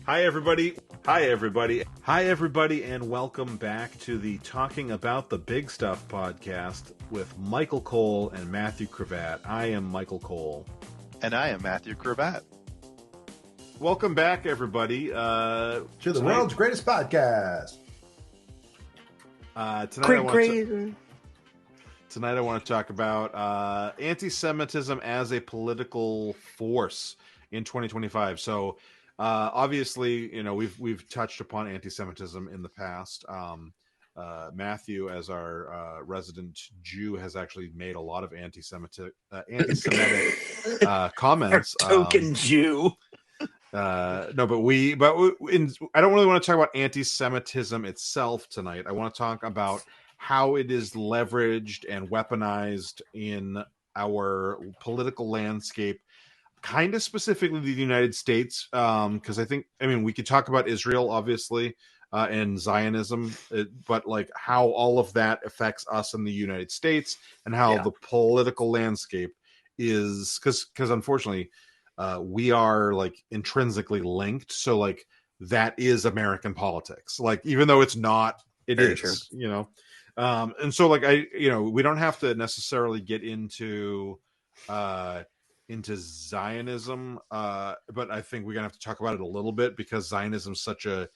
Hi, everybody. Hi, everybody. Hi, everybody, and welcome back to the Talking About the Big Stuff podcast with Michael Cole and Matthew Cravat. I am Michael Cole. And I am Matthew Cravat. Welcome back, everybody. To the world's greatest podcast. Tonight I want to talk about anti-Semitism as a political force in 2025. So, obviously, you know, we've touched upon anti-Semitism in the past. Matthew, as our resident Jew, has actually made a lot of anti-Semitic comments. Token Jew. I don't really want to talk about anti-Semitism itself tonight. I want to talk about how it is leveraged and weaponized in our political landscape, kind of specifically the United States, because we could talk about Israel, obviously, and Zionism, but like how all of that affects us in the United States and how the political landscape is, because unfortunately, we are like intrinsically linked. So like that is American politics. Like even though it's not, it Very is. true. You know. And so like we don't have to necessarily get into Zionism, but I think we're gonna have to talk about it a little bit because Zionism is such a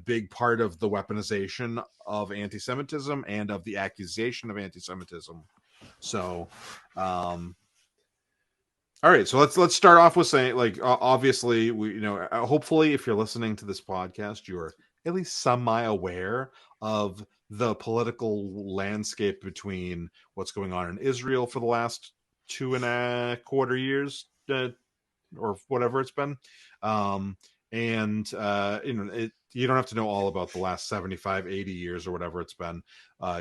big part of the weaponization of anti-Semitism and of the accusation of anti-Semitism. So, all right, so let's start off with saying, like, obviously, hopefully, if you're listening to this podcast, you're at least semi-aware of the political landscape between what's going on in Israel for the last 2.25 years, or whatever it's been. You don't have to know all about the last 75, 80 years or whatever it's been.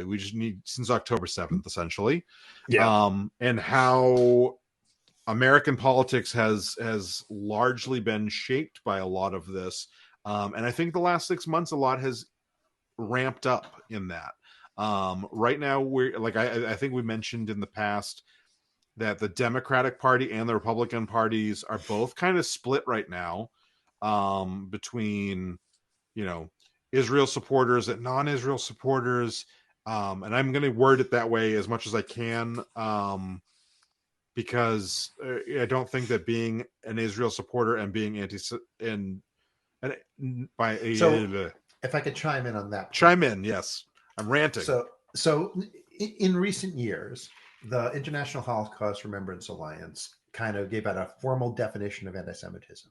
We just need since October 7th, essentially. Yeah. And how American politics has largely been shaped by a lot of this. And I think the last 6 months, a lot has ramped up in that. Right now, we're like, I think we mentioned in the past that the Democratic Party and the Republican parties are both kind of split right now, between, Israel supporters and non-Israel supporters. And I'm going to word it that way as much as I can, because I don't think that being an Israel supporter and being If I could chime in on that. Chime in, yes. I'm ranting. So in recent years, the International Holocaust Remembrance Alliance kind of gave out a formal definition of anti-Semitism.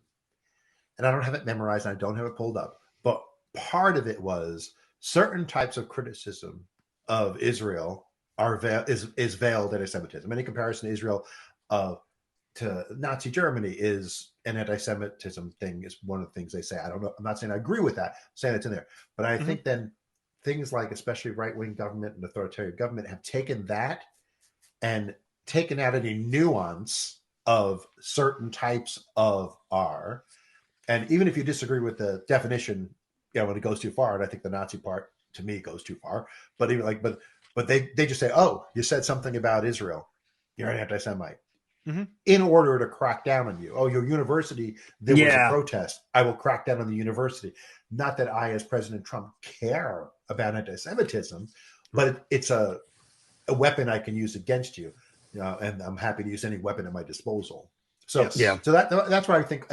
And I don't have it memorized, and I don't have it pulled up. But part of it was certain types of criticism of Israel is veiled anti-Semitism. Any comparison to Israel to Nazi Germany is an anti-Semitism thing, is one of the things they say. I don't know. I'm not saying I agree with that. I'm saying it's in there. But I think then things like especially right-wing government and authoritarian government have taken that and taken out any nuance of certain types of R. And even if you disagree with the definition, when it goes too far, and I think the Nazi part to me goes too far, but even like, but they just say, oh, you said something about Israel, you're an anti-Semite. In order to crack down on you. Oh, your university, there was a protest. I will crack down on the university. Not that I, as President Trump, care about anti-Semitism, but it's a weapon I can use against you. And I'm happy to use any weapon at my disposal. So, so that's why I think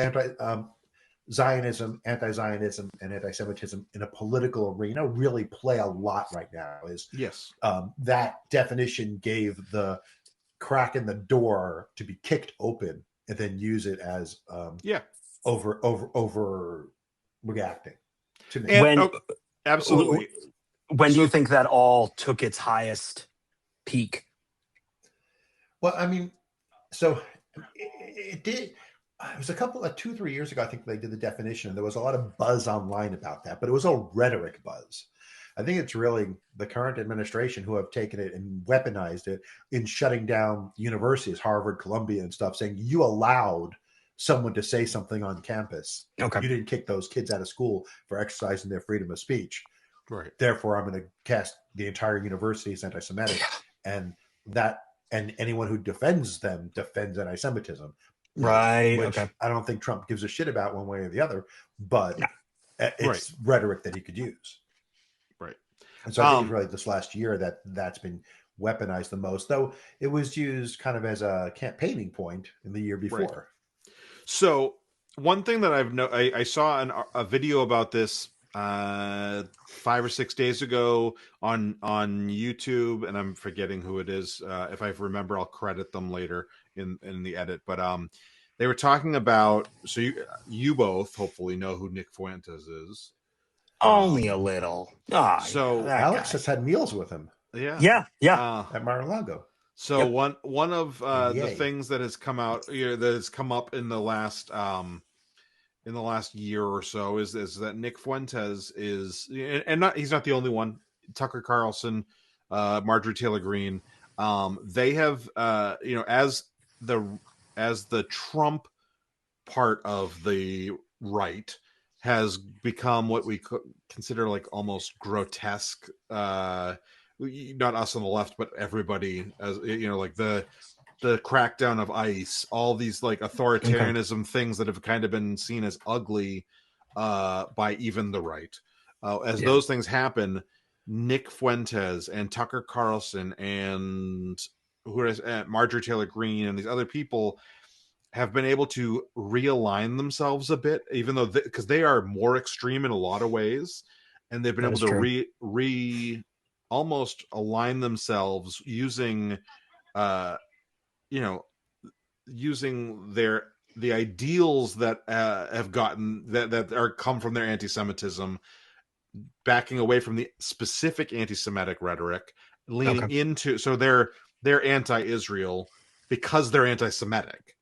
Zionism, anti-Zionism, and anti-Semitism in a political arena really play a lot right now. That definition gave the crack in the door to be kicked open and then use it as over reacting to me. Absolutely. When do you think that all took its highest peak? Well, I mean, so it did. It was 2-3 years ago, I think they did the definition, and there was a lot of buzz online about that, but it was all rhetoric buzz. I think it's really the current administration who have taken it and weaponized it in shutting down universities, Harvard, Columbia, and stuff, saying you allowed someone to say something on campus. Okay. You didn't kick those kids out of school for exercising their freedom of speech. Right. Therefore, I'm going to cast the entire university as anti-Semitic, and anyone who defends them defends anti-Semitism. Right. Which Okay. I don't think Trump gives a shit about one way or the other, but No. it's rhetoric that he could use. Right. And so I think it's really this last year that's been weaponized the most, though it was used kind of as a campaigning point in the year before. Right. So one thing that I saw a video about this 5 or 6 days ago on YouTube, and I'm forgetting who it is. If I remember, I'll credit them later in the edit. But they were talking about, so you both hopefully know who Nick Fuentes is. Only a little. So Alex has had meals with him. Yeah. At Mar-a-Lago. So one of the things that has come out, that has come up in the last year or so is that Nick Fuentes is, and he's not the only one. Tucker Carlson, Marjorie Taylor Greene, they have as the Trump part of the right has become what we consider like almost grotesque. Not us on the left, but everybody, as like the crackdown of ICE, all these like authoritarianism things that have kind of been seen as ugly by even the right. Those things happen, Nick Fuentes and Tucker Carlson and Marjorie Taylor Greene and these other people have been able to realign themselves a bit, even though because they are more extreme in a lot of ways, and they've been able to almost align themselves using using the ideals that have gotten that are come from their anti-Semitism, backing away from the specific anti-Semitic rhetoric, leaning into, so they're anti-Israel because they're anti-Semitic.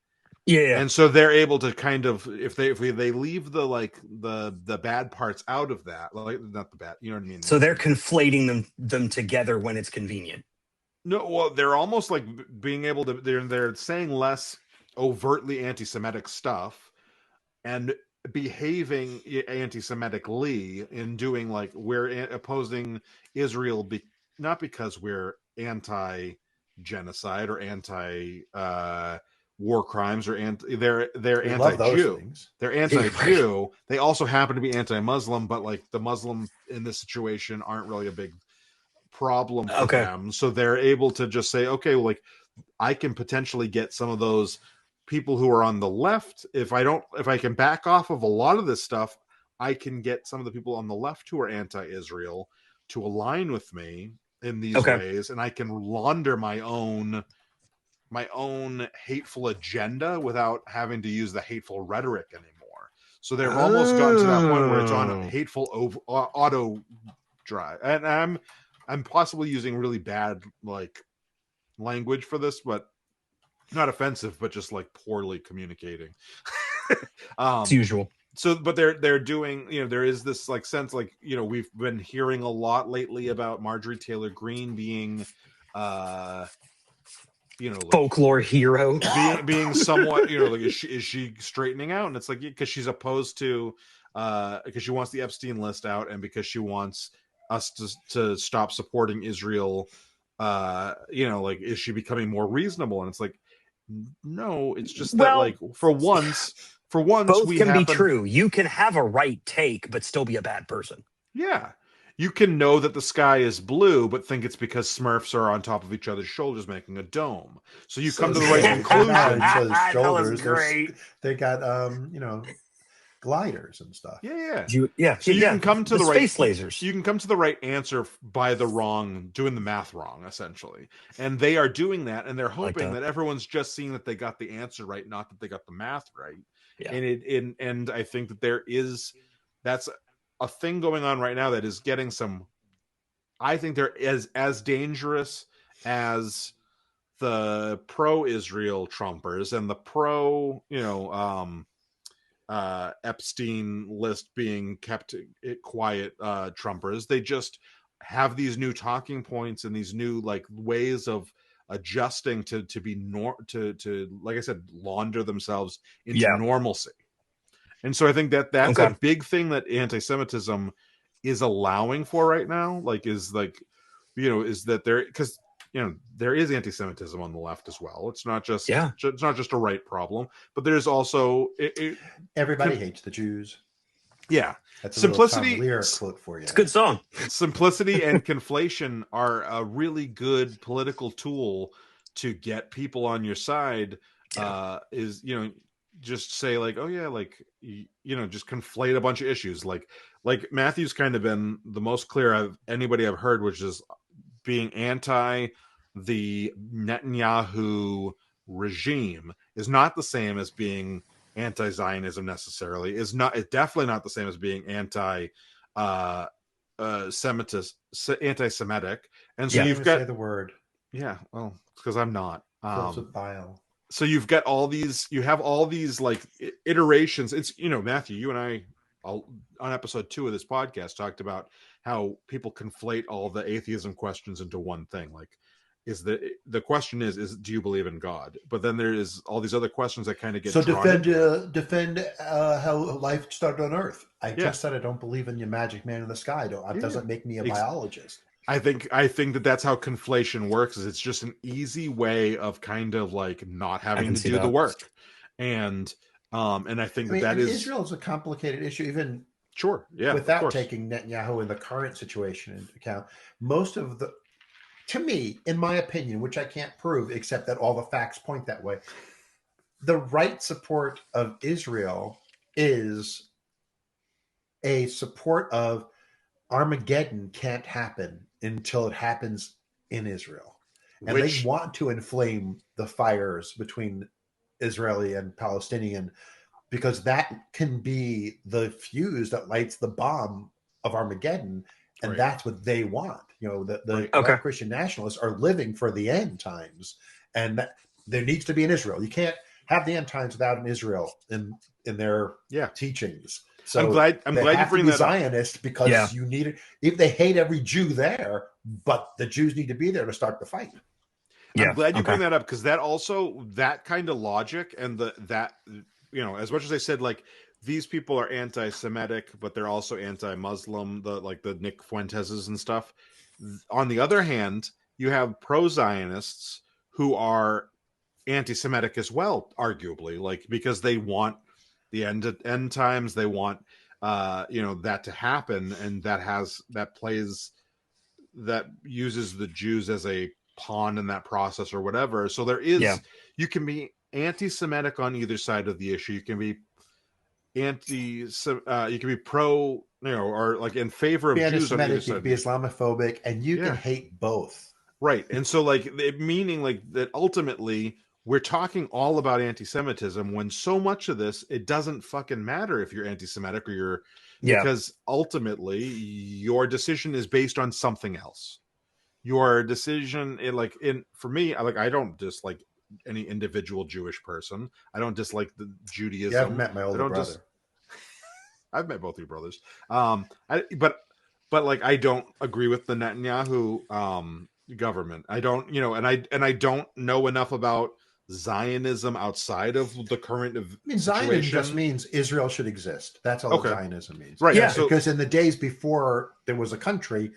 Yeah. And so they're able to kind of, if they leave the bad parts out of that, like not the bad, you know what I mean? So they're conflating them together when it's convenient. No, well, they're almost like being able to, they're saying less overtly anti-Semitic stuff and behaving anti-Semitically in doing like we're opposing Israel not because we're anti-genocide or anti war crimes or they're anti-Jew. They're anti-Jew. They also happen to be anti-Muslim, but like the Muslim in this situation aren't really a big problem for them. So they're able to just say, okay, well, like I can potentially get some of those people who are on the left. If I can back off of a lot of this stuff, I can get some of the people on the left who are anti-Israel to align with me in these ways, and I can launder my own hateful agenda without having to use the hateful rhetoric anymore. So they've almost gotten to that point where it's on a hateful auto drive. And I'm possibly using really bad like language for this, but not offensive, but just like poorly communicating. It's usual. So, but they're doing, there is this like sense, like, we've been hearing a lot lately about Marjorie Taylor Greene being, like, folklore hero, being somewhat, like, is she straightening out? And it's like, because she's opposed to, because she wants the Epstein list out, and because she wants us to stop supporting Israel. Like, is she becoming more reasonable? And it's like, no, it's just that, like, for once both can be true. You can have a right take but still be a bad person. Yeah, you can know that the sky is blue but think it's because Smurfs are on top of each other's shoulders making a dome. So you come to the right conclusion. That was great. They got gliders and stuff. Yeah. So you can come to the right space lasers. You can come to the right answer by doing the math wrong, essentially. And they are doing that, and they're hoping that everyone's just seeing that they got the answer right, not that they got the math right. Yeah. And I think that that's a thing going on right now that is getting some. I think they're as dangerous as the pro-Israel Trumpers and the pro, Epstein list being kept quiet Trumpers. They just have these new talking points and these new like ways of adjusting to be to like I said, launder themselves into normalcy. And so I think that's a big thing that anti-Semitism is allowing for right now. Like, is like, is that there, because there is anti-Semitism on the left as well. It's not just it's not just a right problem, but there's also everybody hates the Jews. Yeah, that's a simplicity. Tom Lear quote for you. It's a good song. Simplicity and conflation are a really good political tool to get people on your side. Just say like, oh yeah, like just conflate a bunch of issues. Like Matthew's kind of been the most clear of anybody I've heard, which is being anti the Netanyahu regime is not the same as being anti-Zionism necessarily. It's definitely not the same as being anti-Semitic. And so you've got say the word. Yeah, well, it's because I'm not. Fills with bile. So you have all these like iterations. It's Matthew, you and I on episode 2 of this podcast talked about how people conflate all the atheism questions into one thing. Like, the question is do you believe in God? But then there is all these other questions that kind of get defend how life started on Earth. I just said I don't believe in your magic man in the sky. That doesn't make me a biologist. I think that's how conflation works. Is it's just an easy way of kind of like not having to do the work, and I think that is Israel is a complicated issue. Even without taking Netanyahu in the current situation into account, most of to me, in my opinion, which I can't prove, except that all the facts point that way, the right support of Israel is a support of Armageddon can't happen until it happens in Israel. And they want to inflame the fires between Israeli and Palestinian because that can be the fuse that lights the bomb of Armageddon. And that's what they want. The Christian nationalists are living for the end times. And there needs to be an Israel. You can't have the end times without an Israel in their teachings. So I'm glad you bring that Zionist up. Because you need it. If they hate every Jew there, but the Jews need to be there to start the fight. I'm glad you bring that up because that kind of logic and as much as I said, like these people are anti-Semitic, but they're also anti-Muslim, the Nick Fuenteses and stuff. On the other hand, you have pro-Zionists who are anti-Semitic as well, arguably, like because they want the end times, they want that to happen, and that uses the Jews as a pawn in that process or whatever. So there is you can be anti-Semitic on either side of the issue. You can be you can be pro, or like in favor of Jews on either side. You can be Islamophobic, and you can hate both. Right. And so meaning like that ultimately we're talking all about anti-Semitism when so much of this, it doesn't fucking matter if you're anti-Semitic or because ultimately your decision is based on something else. Your decision for me, I don't dislike any individual Jewish person. I don't dislike the Judaism. You haven't met my older brother. I've met both your brothers. But I don't agree with the Netanyahu government. I don't, and I don't know enough about Zionism outside of the current Zionism just means Israel should exist. That's all Zionism means. Right. Yeah. Because in the days before there was a country,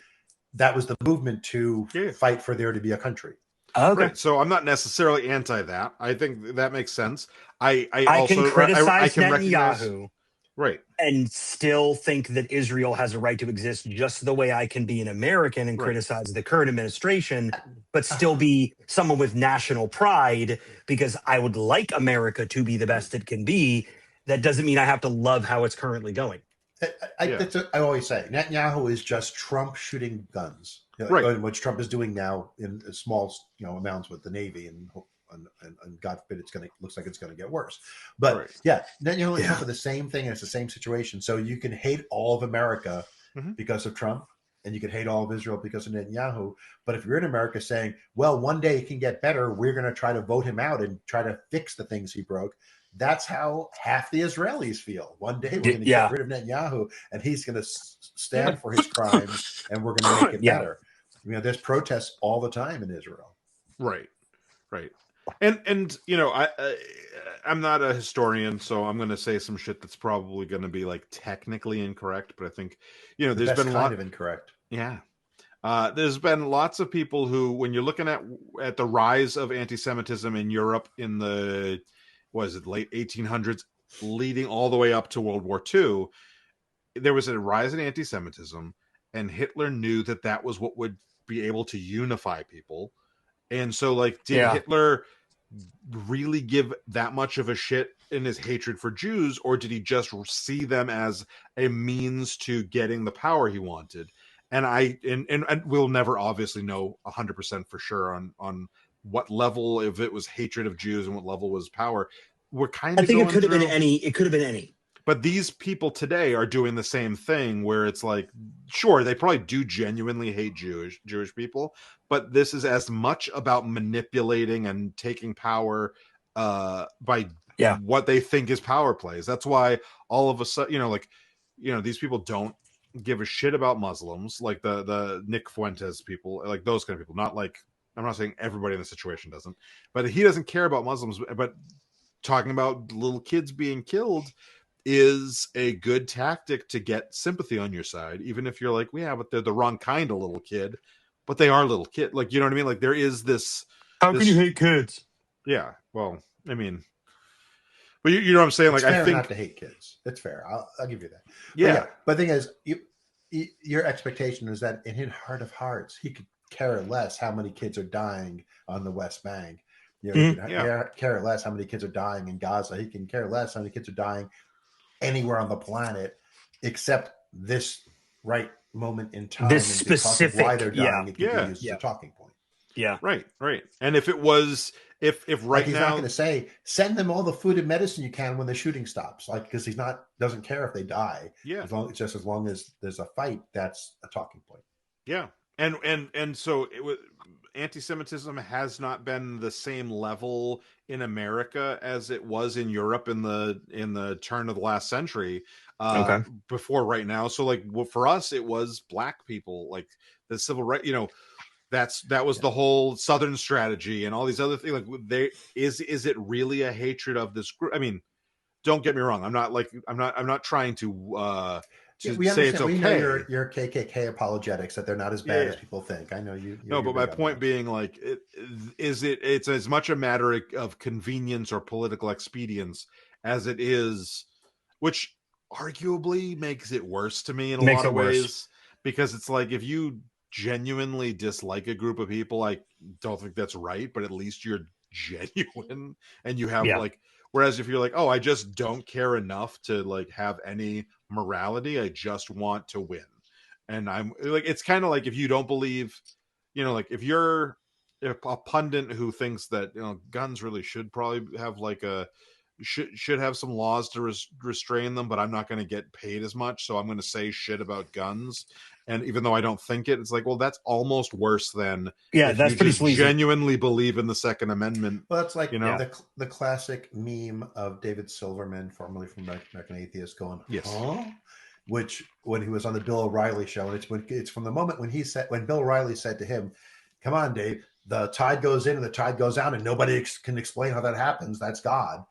that was the movement to fight for there to be a country. Okay. Right. So I'm not necessarily anti that. I think that makes sense. I also can criticize Netanyahu, recognize, right, and still think that Israel has a right to exist, just the way I can be an American and criticize the current administration, but still be someone with national pride because I would like America to be the best it can be. That doesn't mean I have to love how it's currently going. I always say Netanyahu is just Trump shooting guns, which Trump is doing now in small, amounts with the Navy, and God forbid looks like it's going to get worse. But Netanyahu and Trump are the same thing, and it's the same situation. So you can hate all of America because of Trump, and you can hate all of Israel because of Netanyahu. But if you're in America saying, well, one day it can get better, we're going to try to vote him out and try to fix the things he broke. That's how half the Israelis feel. One day we're going to get rid of Netanyahu, and he's going to stand for his crimes, and we're going to make it better. There's protests all the time in Israel. Right. And I'm not a historian, so I'm going to say some shit that's probably going to be like technically incorrect. But I think there's been a lot of incorrect. Yeah. There's been lots of people who, when you're looking at the rise of anti-Semitism in Europe in the late 1800s, leading all the way up to World War II, there was a rise in anti-Semitism, and Hitler knew that was what would be able to unify people. And so, like, did Hitler really give that much of a shit in his hatred for Jews, or did he just see them as a means to getting the power he wanted? And we'll never obviously know 100% for sure on what level, if it was hatred of Jews and what level was power. We're kind of I think it could have been any. It could have been any. But these people today are doing the same thing, where it's like, sure, they probably do genuinely hate Jewish people, but this is as much about manipulating and taking power by what they think is power plays. That's why all of a sudden, these people don't give a shit about Muslims, like the Nick Fuentes people, like those kind of people. Not like, I'm not saying everybody in the situation doesn't, but he doesn't care about Muslims. But talking about little kids being killed is a good tactic to get sympathy on your side, even if you're like, yeah, but they're the wrong kind of little kid, but they are little kid. Like, you know what I mean? Like, there is this. How can you hate kids? Yeah, well, I mean, but you know what I'm saying? It's like, fair I think not to hate kids. It's fair. I'll give you that. Yeah. But the thing is, your expectation is that in his heart of hearts, he could care less how many kids are dying on the West Bank. He can care less how many kids are dying in Gaza. He can care less how many kids are dying anywhere on the planet, except this right moment in time. This specific, why they're dying, it can be used as a talking point. Yeah, right. And if it was, if right he's now, not going to say send them all the food and medicine you can when the shooting stops, like, because doesn't care if they die. Yeah, as long as there's a fight, that's a talking point. Yeah, and so anti-Semitism has not been the same level in America as it was in Europe in the turn of the last century. Before right now. So like, for us, it was black people, like the civil rights. That was the whole Southern strategy and all these other things. Like, is it really a hatred of this group? I mean, don't get me wrong. I'm not trying to we say it's okay. We know your KKK apologetics, that they're not as bad as people think. I know you. No, but my point being, like, it's as much a matter of convenience or political expedience as it is, which arguably makes it worse to me in a lot of ways, because it's like, if you genuinely dislike a group of people, I don't think that's right, but at least you're genuine and you have like. Whereas if you're like, oh, I just don't care enough to like have any morality, I just want to win. And I'm like, it's kind of like, if you don't believe, like, if you're a pundit who thinks that, guns really should probably have like should have some laws to restrain them, but I'm not going to get paid as much, so I'm going to say shit about guns. And even though I don't think it, it's like, well, that's almost worse than that's you pretty just genuinely believe in the Second Amendment. Well, that's like the classic meme of David Silverman, formerly from American Atheist, going, huh? Which, when he was on the Bill O'Reilly show, and it's from the moment when Bill O'Reilly said to him, "Come on, Dave, the tide goes in and the tide goes out, and nobody can explain how that happens. That's God."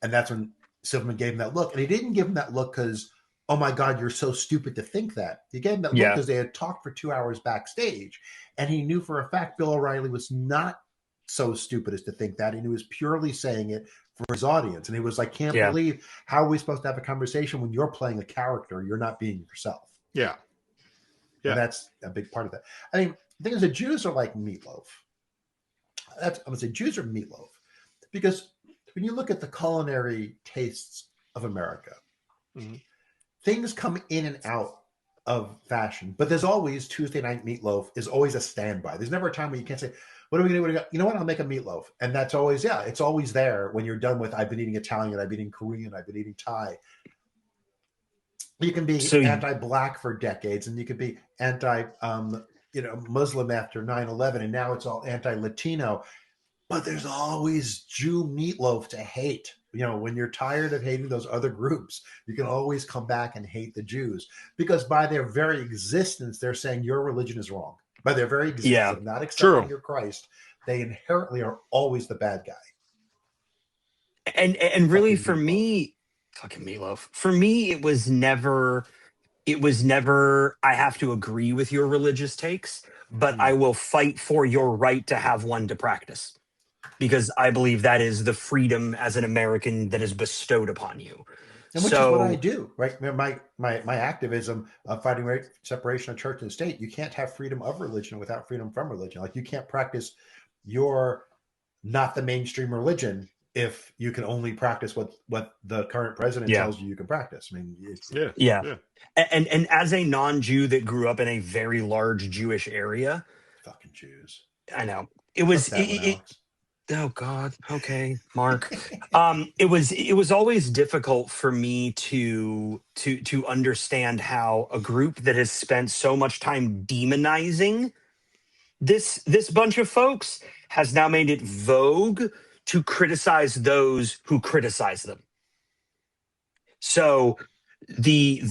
And that's when Silverman gave him that look. And he didn't give him that look because, oh my God, you're so stupid to think that. He gave him that look because they had talked for 2 hours backstage. And he knew for a fact Bill O'Reilly was not so stupid as to think that. And he was purely saying it for his audience. And he was like, can't believe, how are we supposed to have a conversation when you're playing a character? You're not being yourself. Yeah. And that's a big part of that. I mean, the thing is, the Jews are like meatloaf. I'm going to say Jews are meatloaf. Because when you look at the culinary tastes of America, things come in and out of fashion, but there's always Tuesday night meatloaf is always a standby. There's never a time where you can't say, what are we going to do? You know what? I'll make a meatloaf. And that's always, it's always there when you're done with, I've been eating Italian, I've been eating Korean, I've been eating Thai. You can be anti-black for decades, and you could be Muslim after 9/11, and now it's all anti-Latino. But there's always Jew meatloaf to hate. When you're tired of hating those other groups, you can always come back and hate the Jews, because by their very existence, they're saying your religion is wrong. By their very existence, not accepting your Christ, they inherently are always the bad guy. And really, for me, fucking meatloaf. For me, it was never. I have to agree with your religious takes. but I will fight for your right to have one to practice, because I believe that is the freedom as an American that is bestowed upon you. And which is what I do, right? My activism of fighting separation of church and state. You can't have freedom of religion without freedom from religion. Like, you can't practice your not the mainstream religion if you can only practice what the current president tells you can practice. I mean, yeah. And as a non-Jew that grew up in a very large Jewish area, fucking Jews. I know it was. Oh God. Okay, Mark. It was always difficult for me to understand how a group that has spent so much time demonizing this bunch of folks has now made it vogue to criticize those who criticize them. So the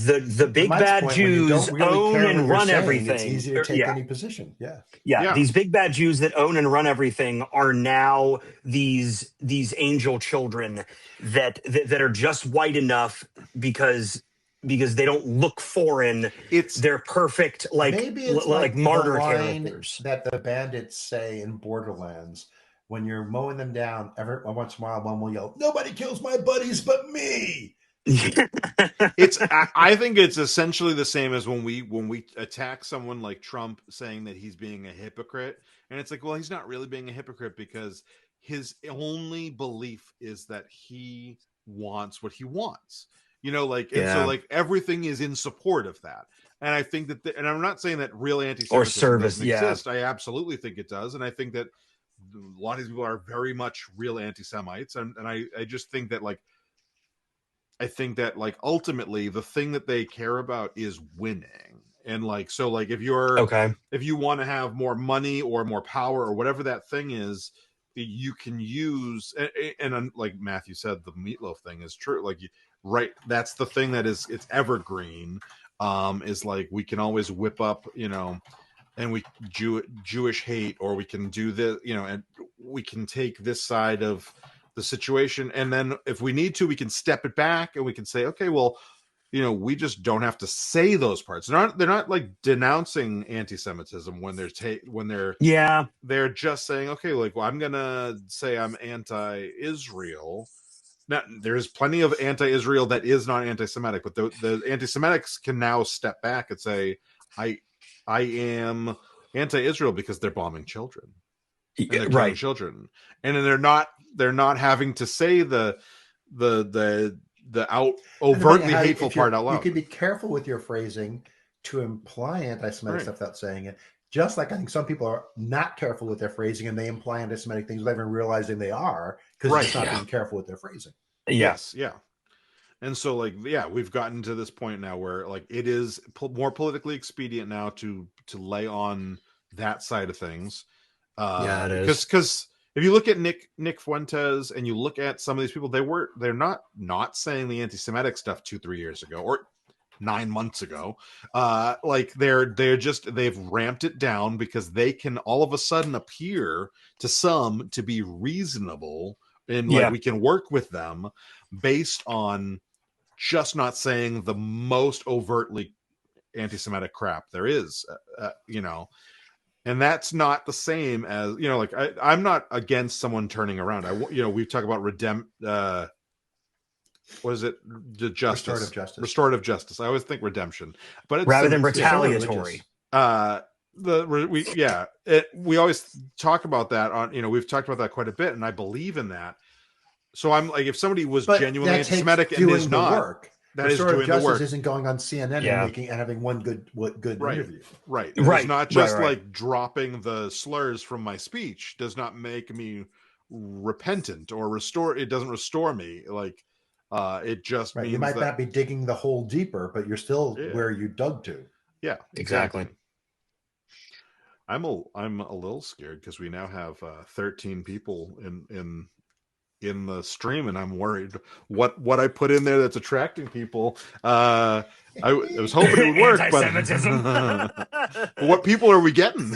big bad Jews own and run everything. It's easy to take any position. Yeah. These big bad Jews that own and run everything are now these angel children that are just white enough because they don't look foreign. They're perfect, maybe it's like martyr the line characters that the bandits say in Borderlands. When you're mowing them down, every once in a while, one will yell, "Nobody kills my buddies but me." I think it's essentially the same as when we attack someone like Trump, saying that he's being a hypocrite, and it's like, well, he's not really being a hypocrite because his only belief is that he wants what he wants, and so like everything is in support of that. And I think that, and I'm not saying that real anti-Semitism doesn't exist. I absolutely think it does, and I think that a lot of these people are very much real anti-Semites, and I just think that I think that ultimately the thing that they care about is winning. And so if you want to have more money or more power or whatever that thing is, you can use, and like Matthew said, the meatloaf thing is true. Right. That's the thing that it's evergreen. Is we can always whip up, and we Jewish hate, or we can do this, and we can take this side of the situation, and then if we need to, we can step it back and we can say, okay, well, we just don't have to say those parts. They're not denouncing anti-Semitism when they're just saying, okay, well, I'm gonna say I'm anti-Israel. Now, there's plenty of anti-Israel that is not anti-Semitic, but the anti-Semitics can now step back and say, I am anti-Israel because they're bombing children. And they're killing children, and then they're not having to say the overtly hateful part out loud. You can be careful with your phrasing to imply anti-Semitic stuff without saying it. Just like I think some people are not careful with their phrasing and they imply anti-Semitic things without even realizing they are, because they're just not being careful with their phrasing. Yes, yeah. And so we've gotten to this point now where it is more politically expedient now to lay on that side of things. It is. Because if you look at Nick Fuentes and you look at some of these people, they're not saying the anti-Semitic stuff 2-3 years ago or 9 months ago. They've ramped it down because they can all of a sudden appear to some to be reasonable, and we can work with them based on just not saying the most overtly anti-Semitic crap there is, And that's not the same as, I'm not against someone turning around. We talk about what is it? The justice. Restorative justice. I always think redemption, but it's rather than retaliatory. We always talk about that on, we've talked about that quite a bit, and I believe in that. So I'm if somebody was genuinely anti-Semitic and is not, work. That is doing the work. Isn't going on CNN and having one good interview. Right. It's not just dropping the slurs from my speech does not make me repentant or restore. It doesn't restore me. It just means you might not be digging the hole deeper, but you're still where you dug to. Yeah, exactly. I'm a little scared because we now have 13 people in the stream, and I'm worried what I put in there that's attracting people. I was hoping it would work, but what people are we getting?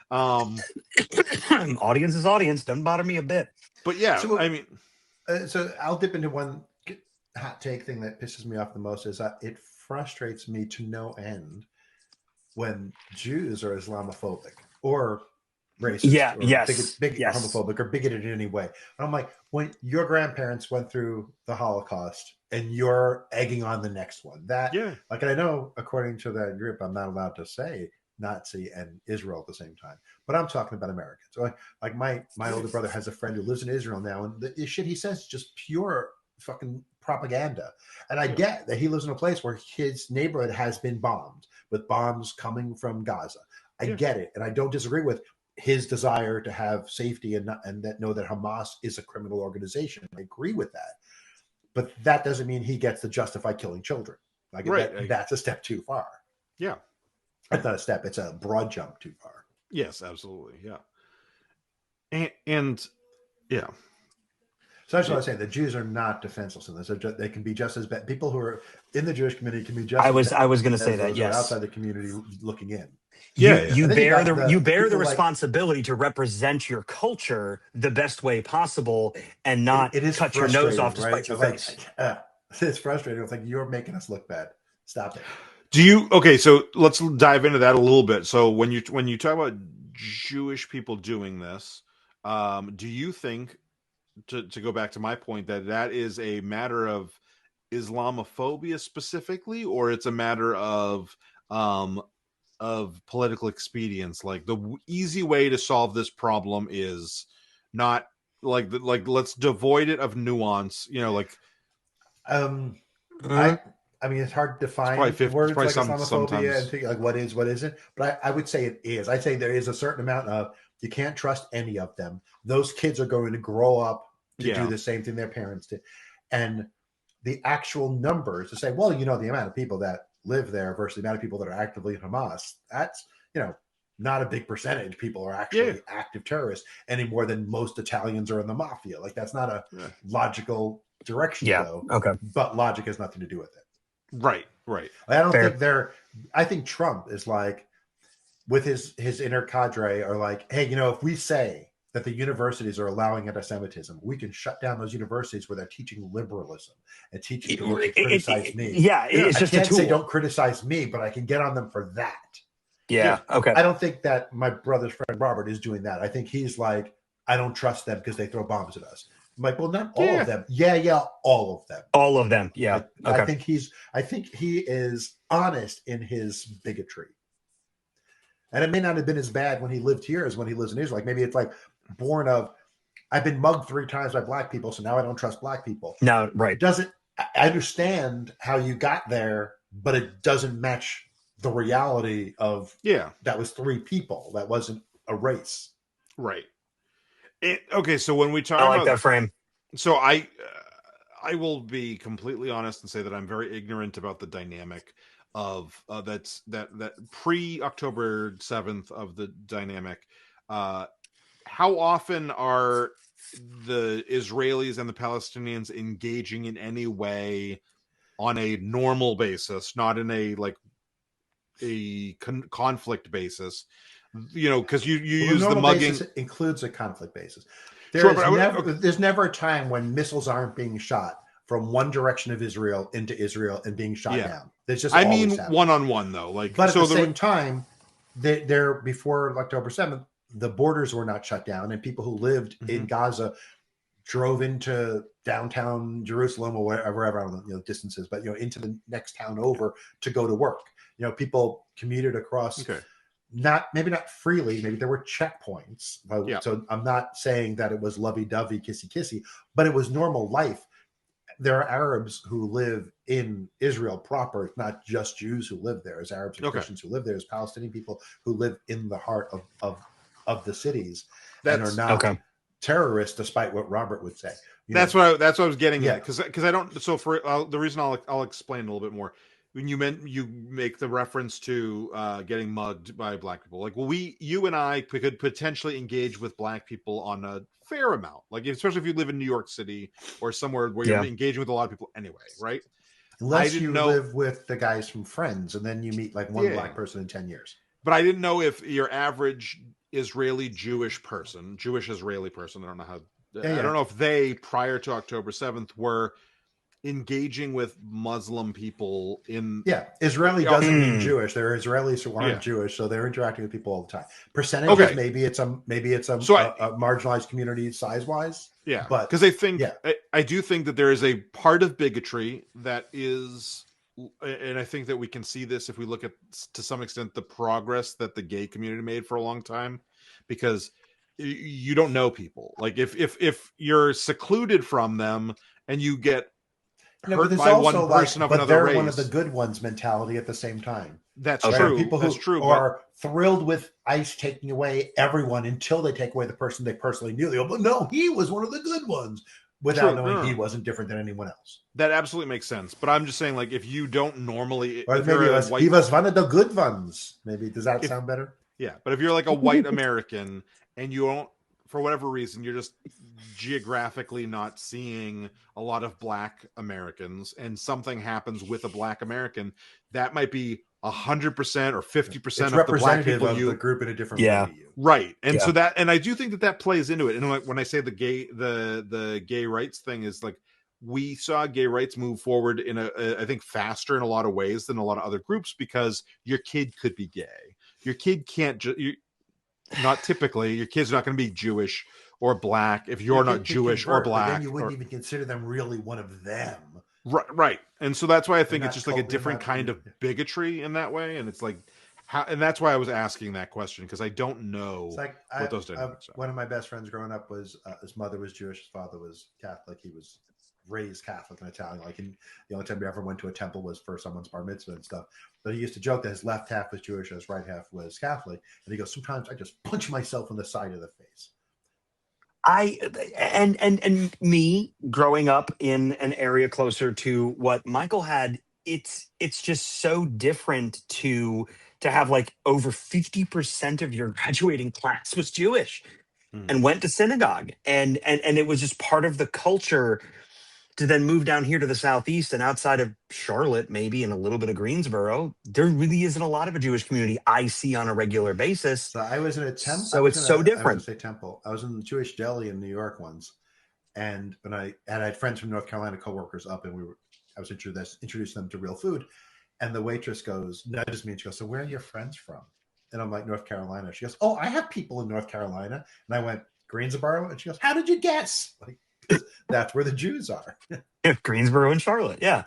Audience is audience. Doesn't bother me a bit. But yeah, so I'll dip into one hot take thing that pisses me off the most is that it frustrates me to no end when Jews are Islamophobic or racist Yeah, or yes, or yes. homophobic or bigoted in any way. And I'm like, when your grandparents went through the Holocaust and you're egging on the next one, that Yeah. like, and I know according to that group, I'm not allowed to say Nazi and Israel at the same time, but I'm talking about Americans. So like my older brother has a friend who lives in Israel now, and the shit he says is just pure fucking propaganda. And I get that he lives in a place where his neighborhood has been bombed with bombs coming from Gaza. I get it, and I don't disagree with his desire to have safety and that know that Hamas is a criminal organization. I agree with that, but that doesn't mean he gets to justify killing children. Like that's a step too far. Yeah, it's not a step; it's a broad jump too far. Yes, absolutely. Yeah, and yeah. So that's what I was saying. The Jews are not defenseless in this. They can be just as bad. People who are in the Jewish community can be just. I was going to say that. Yes, outside the community looking in. You bear the responsibility to represent your culture the best way possible and not cut your nose off to spite your face. It's frustrating. It's like, you're making us look bad. Stop it. Okay, so let's dive into that a little bit. So when you talk about Jewish people doing this, do you think, to go back to my point, that is a matter of Islamophobia specifically, or it's a matter of political expedience? Like, the easy way to solve this problem is not like let's devoid it of nuance. I mean, it's hard to define words like Islamophobia and think like what isn't. But I would say it is. I'd say there is a certain amount of, you can't trust any of them. Those kids are going to grow up to do the same thing their parents did. And the actual numbers to say, well, the amount of people that live there versus the amount of people that are actively in Hamas, that's, not a big percentage. People are actually active terrorists any more than most Italians are in the mafia. Like, that's not a logical direction, though. Okay. But logic has nothing to do with it. Right. I don't think I think Trump is like, with his inner cadre, are like, hey, if we say that the universities are allowing anti-Semitism, we can shut down those universities where they're teaching liberalism and teaching people to criticize me. It's just I can't a tool. say don't criticize me, but I can get on them for that. Yeah. Okay. I don't think that my brother's friend Robert is doing that. I think he's like, I don't trust them because they throw bombs at us. I'm like, well, not all of them. Yeah, all of them. All of them. Yeah. I think he is honest in his bigotry. And it may not have been as bad when he lived here as when he lives in Israel. Like, maybe it's like born of, I've been mugged 3 times by black people, so now I don't trust black people. No, right. I understand how you got there, but it doesn't match the reality of that was 3 people. That wasn't a race. Right. Okay, so when we talk about that frame. So I will be completely honest and say that I'm very ignorant about the dynamic of that pre-October 7th of the dynamic. How often are the Israelis and the Palestinians engaging in any way on a normal basis, not in a conflict basis? Because you use the mugging. Basis includes a conflict basis. There's never a time when missiles aren't being shot from one direction of Israel into Israel and being shot down. There's just one-on-one though. But at the same time, they're before October 7th, the borders were not shut down, and people who lived in Gaza drove into downtown Jerusalem or wherever, I don't know, distances, but into the next town over to go to work. People commuted across. Okay. Maybe not freely, maybe there were checkpoints. So I'm not saying that it was lovey-dovey, kissy-kissy, but it was normal life. There are Arabs who live in Israel proper. It's not just Jews who live there. There's Arabs and Christians who live there. There's Palestinian people who live in the heart of the cities and are not terrorists, despite what Robert would say. That's what I was getting at, because I don't. So for the reason I'll explain a little bit more. When you make the reference to getting mugged by black people, like, well, you and I could potentially engage with black people on a fair amount, like especially if you live in New York City or somewhere where you're engaging with a lot of people anyway, right? Unless you live with the guys from Friends, and then you meet like one black person in 10 years. But I didn't know if your average Israeli Jewish Israeli person, I don't know how. I don't know if they, prior to October 7th, were engaging with Muslim people in Israeli doesn't mean Jewish. There are Israelis who aren't Jewish, so they're interacting with people all the time. Percentages, maybe it's a marginalized community size wise. Yeah, but because I do think that there is a part of bigotry that is, and I think that we can see this if we look at, to some extent, the progress that the gay community made for a long time, because you don't know people. Like if you're secluded from them and you get hurt by one person of another race, one of the good ones mentality at the same time. That's true. People who are thrilled with ICE taking away everyone until they take away the person they personally knew. They go, but no, he was one of the good ones, without knowing he wasn't different than anyone else. That absolutely makes sense. But I'm just saying, like, if you don't normally, or maybe he was one of the good ones. Maybe does that sound better? Yeah, but if you're like a white American and you don't, for whatever reason, you're just geographically not seeing a lot of Black Americans, and something happens with a Black American, that might be 100% or 50% of the Black people of the group in a different way to you. Right. And so that, and I do think that plays into it. And like when I say the gay rights thing is like, we saw gay rights move forward in I think faster in a lot of ways than a lot of other groups, because your kid could be gay. Your kid can't not typically, your kid's not going to be Jewish or Black if you're not Jewish or Black. Then you wouldn't even consider them really one of them. Right. And so that's why I think it's just like a different kind of bigotry in that way. And it's like, and that's why I was asking that question, because I don't know what those dynamics are. One of my best friends growing up was, his mother was Jewish, his father was Catholic. He was raised Catholic and Italian. Like, the only time we ever went to a temple was for someone's bar mitzvah and stuff. But he used to joke that his left half was Jewish and his right half was Catholic. And he goes, sometimes I just punch myself in the side of the face. And me growing up in an area closer to what Michael had, it's just so different to have like over 50% of your graduating class was Jewish and went to synagogue, and it was just part of the culture to then move down here to the Southeast, and outside of Charlotte, maybe, and a little bit of Greensboro, there really isn't a lot of a Jewish community I see on a regular basis. So I was in a temple. So it's so different. I was in the Jewish deli in New York once, and when I had friends from North Carolina, coworkers up, and I was introducing them to real food, and the waitress nudges me, and she goes, "So where are your friends from?" And I'm like, "North Carolina." She goes, "Oh, I have people in North Carolina," and I went, "Greensboro," and she goes, "How did you guess?" Like, that's where the Jews are. Greensboro and Charlotte. Yeah.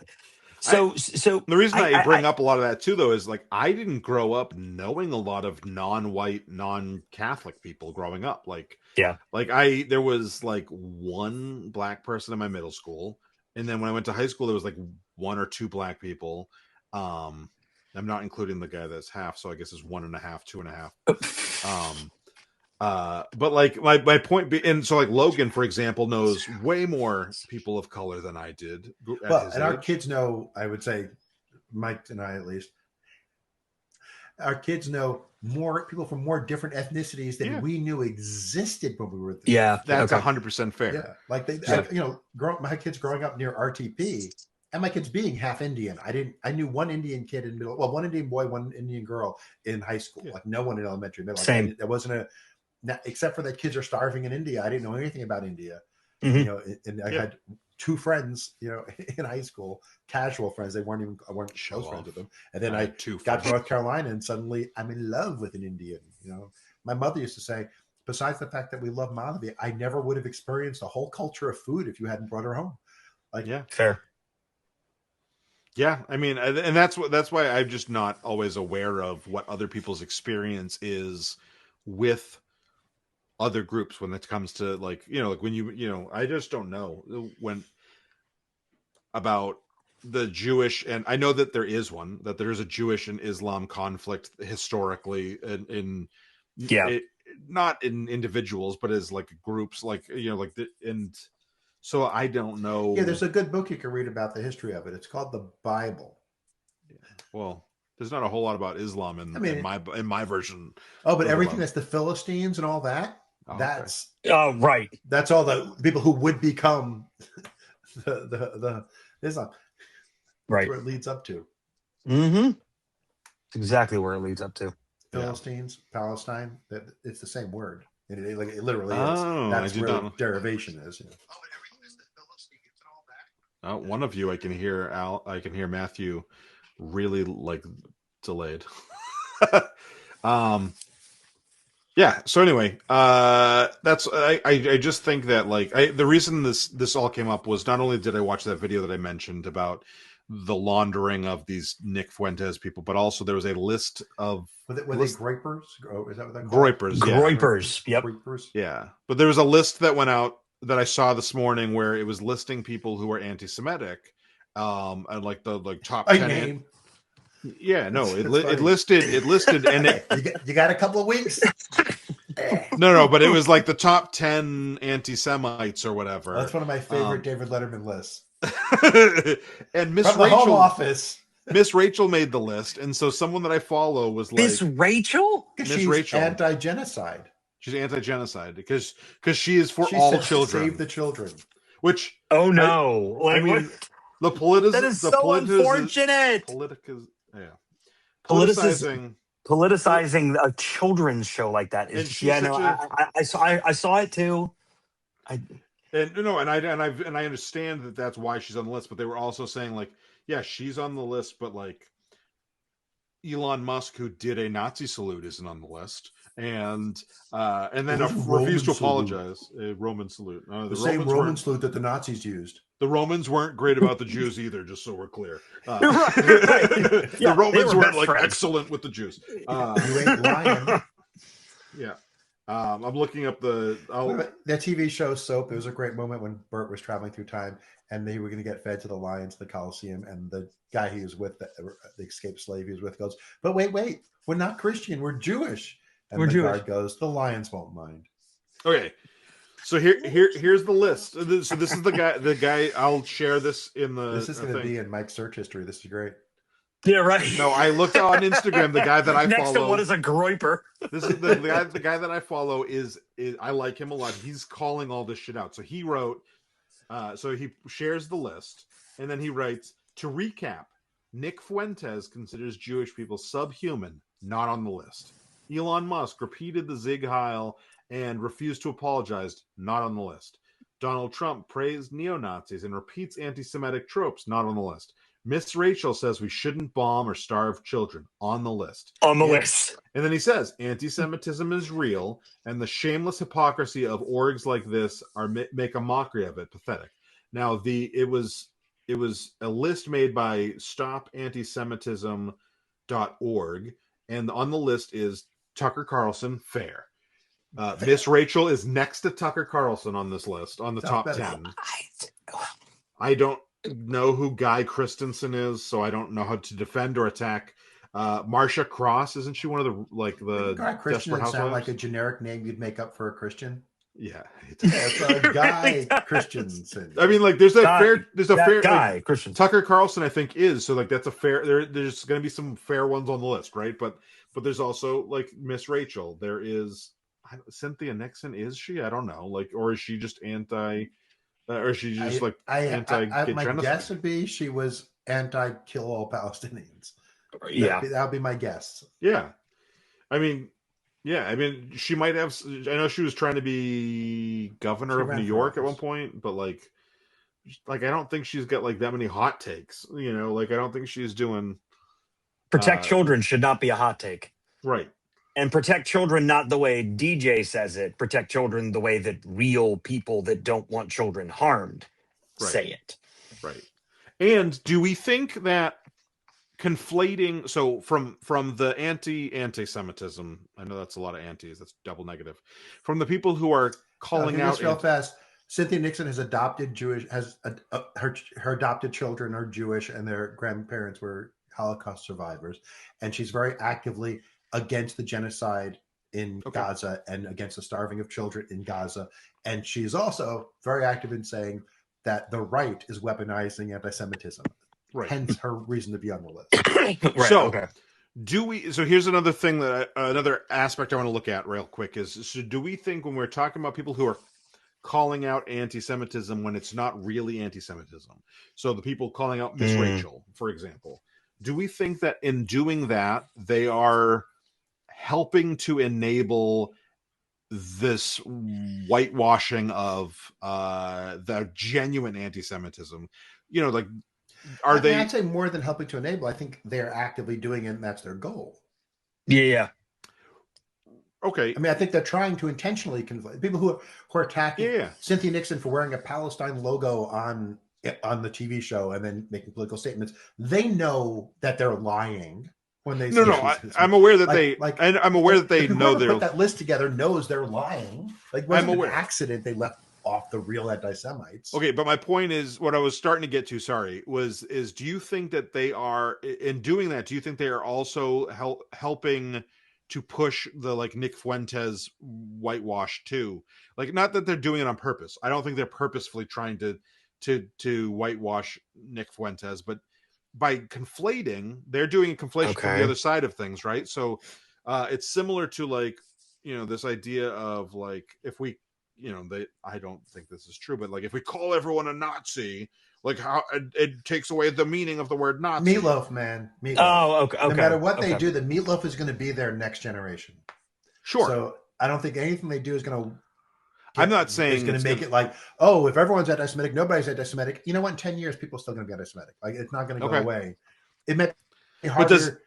So the reason I bring up a lot of that too, though, is like, I didn't grow up knowing a lot of non-white, non-Catholic people growing up. Like, there was like one Black person in my middle school. And then when I went to high school, there was like one or two Black people. I'm not including the guy that's half. So I guess it's 1.5, 2.5. But like my point and so like Logan, for example, knows way more people of color than I did. Our kids know, I would say, Mike and I at least, our kids know more people from more different ethnicities than we knew existed when we were there. Yeah, that's 100% fair. Yeah, like my kids growing up near RTP, and my kids being half Indian. I knew one Indian kid in middle, one Indian boy, one Indian girl in high school. Like no one in elementary, middle. Same. There wasn't except for that kids are starving in India. I didn't know anything about India. And I had two friends, in high school, casual friends. I weren't close friends with them. And then I got to North Carolina, and suddenly I'm in love with an Indian. My mother used to say, besides the fact that we love Madhavi, I never would have experienced the whole culture of food if you hadn't brought her home. Fair. Yeah, I mean, and that's why I'm just not always aware of what other people's experience is with other groups when it comes to like when I just don't know when about the Jewish, and I know that there is a Jewish and Islam conflict historically not in individuals but as like groups, and so I don't know. Yeah, there's a good book you can read about the history of it. It's called the Bible. Well, there's not a whole lot about Islam in my version. Oh, but everything that's the Philistines and all that. That's right. That's all the people who would become the Islam. Right. That's where it leads up to. Mm-hmm. It's exactly where it leads up to. Philistines, Palestine. It's the same word. It literally is. That's where the derivation is. One of you, I can hear Matthew really like delayed. Yeah. So anyway, that's I just think that like the reason this all came up was not only did I watch that video that I mentioned about the laundering of these Nick Fuentes people, but also there was a list of Were they groypers? Oh, is that what they're called? groypers? Yeah, Groypers. Yep. Groypers. yeah. But there was a list that went out that I saw this morning where it was listing people who were anti-Semitic, and like the top A 10. name. Yeah, no, That's it listed, and you got a couple of weeks. no, but it was like the top 10 anti-Semites or whatever. That's one of my favorite David Letterman lists. And Miss From the Home Office. Miss Rachel made the list, and so someone that I follow was like Miss Rachel? Miss Rachel, anti-genocide. She's anti-genocide because she is for all children. Save the children. Which oh no! I mean, the that is so unfortunate. Politicizing a children's show like that is I saw it too. I understand that that's why she's on the list, but they were also saying like, yeah, she's on the list, but like Elon Musk, who did a Nazi salute, isn't on the list, and then refused to apologize. A Roman salute, the same Roman salute that the Nazis used. The Romans weren't great about the Jews either, just so we're clear. Right. The Romans weren't like excellent with the Jews. You ain't lying. Yeah. I'm looking up the TV show Soap. There was a great moment when Bert was traveling through time and they were going to get fed to the lions, the Colosseum, and the guy he was with, the escaped slave he was with, goes, "But wait, we're not Christian, we're Jewish." And the guard goes, "The lions won't mind." Okay. So here's the list. So this is the guy. I'll share this in the. This is going to be in Mike's search history. This is great. Yeah, right. No, I looked on Instagram. The guy that I Next follow. to what is a groiper? This is the guy that I follow is I like him a lot. He's calling all this shit out. So he wrote. So he shares the list, and then he writes, to recap: Nick Fuentes considers Jewish people subhuman, not on the list. Elon Musk repeated the Zig Heil and refused to apologize, not on the list. Donald Trump praised neo-Nazis and repeats anti-Semitic tropes, not on the list. Miss Rachel says we shouldn't bomb or starve children, on the list. On the list. And then he says, anti-Semitism is real, and the shameless hypocrisy of orgs like this make a mockery of it. Pathetic. Now, it was a list made by stopantisemitism.org, and on the list is Tucker Carlson, fair. Miss Rachel is next to Tucker Carlson on this list, on the top 10. I don't know who Guy Christensen is, so I don't know how to defend or attack. Marcia Cross, isn't she one of the Guy Christensen sound like a generic name you'd make up for a Christian? Yeah, it's a Guy Christensen. I mean, like, there's a fair Guy like, Christensen. Tucker Carlson, I think, is so like that's a fair. There's going to be some fair ones on the list, right? But there's also like Miss Rachel. There is Cynthia Nixon. Is she? I don't know. Like, or is she just anti? Or is she just anti? My guess would be she was anti-kill all Palestinians. Yeah, that would be my guess. Yeah, I mean, she might have. I know she was trying to be governor of New York at one point, but like I don't think she's got like that many hot takes. You know, like I don't think she's doing. Protect children should not be a hot take, right? And protect children not the way DJ says it. Protect children the way that real people that don't want children harmed say it. Right. And do we think that conflating from the anti-Semitism, I know that's a lot of antis, that's double negative, from the people who are calling out real fast, Cynthia Nixon has adopted her adopted children are Jewish and their grandparents were Holocaust survivors, and she's very actively against the genocide in Gaza and against the starving of children in Gaza. And she's also very active in saying that the right is weaponizing anti-Semitism. Right. Hence her reason to be on the list. So here's another thing another aspect I want to look at real quick is, so do we think when we're talking about people who are calling out anti-Semitism when it's not really anti-Semitism, so the people calling out Miss Rachel, for example, do we think that in doing that, they are helping to enable this whitewashing of the genuine anti-Semitism you know, like, are they? I'd say more than helping to enable. I think they're actively doing it, and that's their goal. Yeah. Okay. I mean, I think they're trying to intentionally conflate people who are attacking Cynthia Nixon for wearing a Palestine logo on the TV show and then making political statements. They know that they're lying when they say I'm aware that and I'm aware that they know whoever put that list together knows they're lying. Like, it wasn't an accident they left off the real anti-Semites. Okay, but my point is, what I was starting to get to, is do you think that they are, in doing that, do you think they are also helping to push the, like, Nick Fuentes whitewash too? Like, not that they're doing it on purpose. I don't think they're purposefully trying to whitewash Nick Fuentes, but by conflating, they're doing a conflation from the other side of things, right? So it's similar to, like, you know, this idea of, like, if we, you know, I don't think this is true, but, like, if we call everyone a Nazi, like, how it takes away the meaning of the word Nazi. Meatloaf, man. Meatloaf. Oh, okay. No matter what they do, the meatloaf is going to be their next generation. Sure. So I don't think anything they do is going to. I'm not saying it's going to make it like, oh, if everyone's anti-Semitic, nobody's anti-Semitic. You know what? In 10 years, people are still going to be anti-Semitic. Like, it's not going to go away. It might be harder.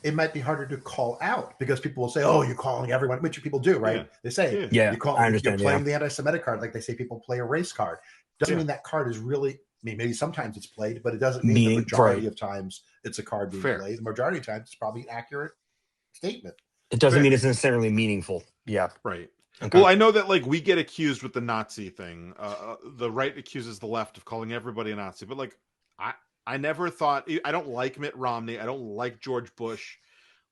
It might be harder to call out because people will say, "Oh, you're calling everyone," which people do, right? Yeah. They say, "Yeah, I understand." You're playing the anti-Semitic card, like they say people play a race card. Doesn't mean that card is really. I mean, maybe sometimes it's played, but it doesn't mean the majority of times it's a card being played. The majority of times it's probably an accurate statement. It doesn't mean it's necessarily meaningful. Yeah, right. Okay. Well, I know that, like, we get accused with the Nazi thing. The right accuses the left of calling everybody a Nazi, but, like, I never thought. I don't like Mitt Romney. I don't like George Bush,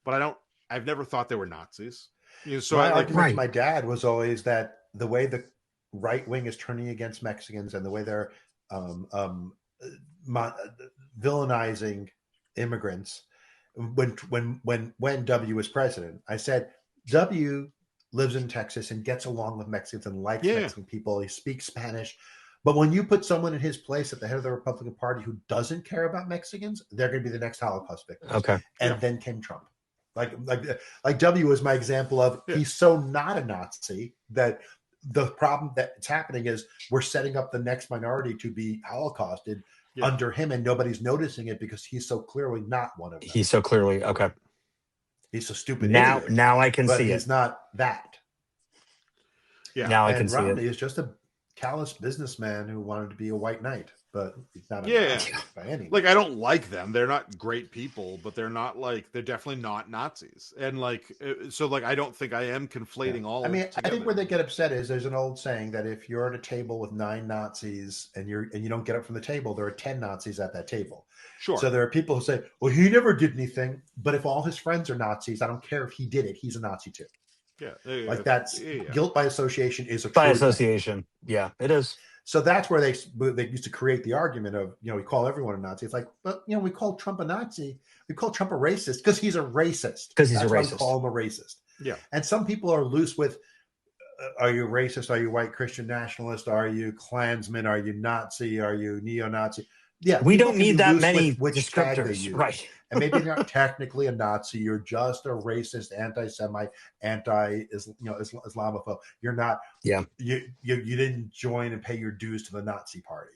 but I've never thought they were Nazis. You know, so my argument to my dad was always that the way the right wing is turning against Mexicans and the way they're villainizing immigrants. When W was president, I said W lives in Texas and gets along with Mexicans and likes Mexican people. He speaks Spanish. But when you put someone in his place at the head of the Republican Party who doesn't care about Mexicans, they're going to be the next Holocaust victims. Okay. And then came Trump. Like W was my example of he's so not a Nazi that the problem that's happening is we're setting up the next minority to be Holocausted under him, and nobody's noticing it because he's so clearly not one of them. He's so clearly He's so stupid. Now I can see it. He's not that. Yeah. Now I can see it. Romney is just a callous businessman who wanted to be a white knight, but he's not a Nazi by any means. Like, I don't like them. They're not great people, but they're definitely not Nazis. And, like, so, like, I don't think I am conflating all. I mean, together. I think where they get upset is there's an old saying that if you're at a table with 9 Nazis and you don't get up from the table, there are 10 Nazis at that table. Sure. So there are people who say, well, he never did anything, but if all his friends are Nazis, I don't care if he did it. He's a Nazi too. Yeah. Like that's guilt by association is a by association. Yeah, it is. So that's where they used to create the argument of, you know, we call everyone a Nazi. It's like, but, you know, we call Trump a Nazi. We call Trump a racist because he's a racist. Because he's that's a racist. Why we call him a racist. Yeah. And some people are loose with, are you racist? Are you white Christian nationalist? Are you Klansman? Are you Nazi? Are you neo-Nazi? Yeah. We don't need that many descriptors. Right. And maybe you're not technically a Nazi. You're just a racist, anti-Semite, Islamophobe. You're not. Yeah. You didn't join and pay your dues to the Nazi party.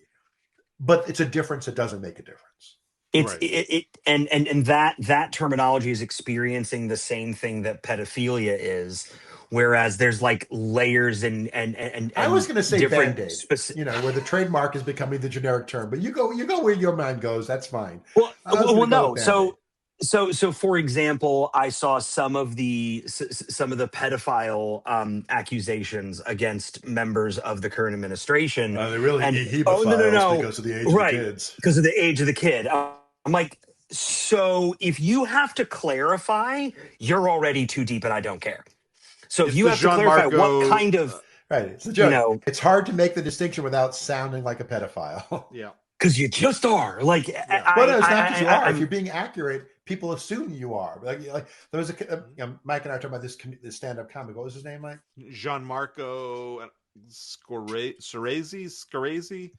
But it's a difference that doesn't make a difference. It's and that terminology is experiencing the same thing that pedophilia is. Whereas there's like layers and I was going to say Band-Aid, where the trademark is becoming the generic term, but you go where your mind goes. That's fine. Well, no. So for example, I saw some of the pedophile accusations against members of the current administration. They really hebophiles because of the age of the kids. Because of the age of the kid. I'm like, so if you have to clarify, you're already too deep, and I don't care. So if you have to clarify what kind of it's a joke. It's hard to make the distinction without sounding like a pedophile. Yeah, because you just are. Like, it's not that you are. If you're being accurate, people assume you are. Like there was Mike and I were talking about this stand-up comic. What was his name, Mike? Gianmarco Scarese.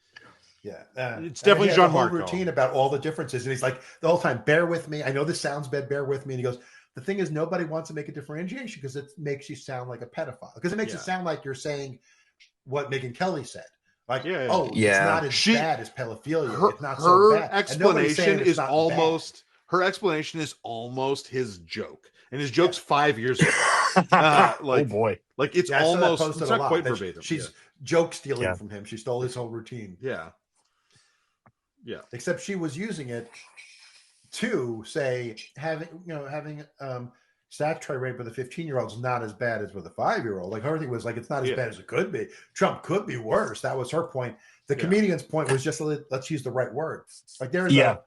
Yeah, it's definitely Gianmarco. Routine about all the differences, and he's like the whole time, "Bear with me. I know this sounds bad. Bear with me." And he goes, the thing is, nobody wants to make a differentiation because it makes you sound like a pedophile. Because it makes it sound like you're saying what Megyn Kelly said. Like, Yeah. oh, it's Yeah. not as bad as pedophilia. It's not so Her bad. And nobody's saying explanation it's is not almost bad. her explanation is almost his joke, and his joke's 5 years ago. Oh boy. Like it's I saw that almost posted it's a not lot. quite That verbatim. She's joke stealing Yeah. from him. She stole his whole routine. Yeah. Except she was using it to say having statutory rape with a 15-year-old is not as bad as with a 5-year-old. Like her thing was like, it's not as bad as it could be. Trump could be worse. That was her point. The comedian's point was just let's use the right word. Like there's I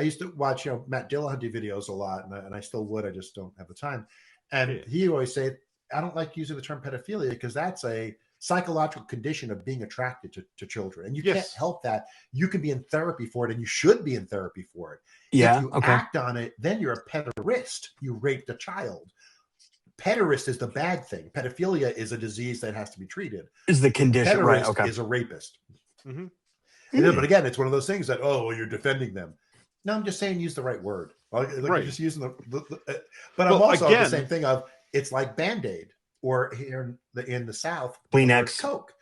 used to watch Matt Dillahunty videos a lot, and I still would. I just don't have the time. And he always say, I don't like using the term pedophilia because that's a psychological condition of being attracted to children, and you can't help that. You can be in therapy for it, and you should be in therapy for it. If you act on it, then you're a pederast. You raped a child. Pederast is the bad thing. Pedophilia is a disease that has to be treated. Is the condition right? Pederast is a rapist. Mm-hmm. But again, it's one of those things that you're defending them. No, I'm just saying use the right word. Like you're just using but I'm also the same thing of it's like Band-Aid, or here in the South, Kleenex, Coke.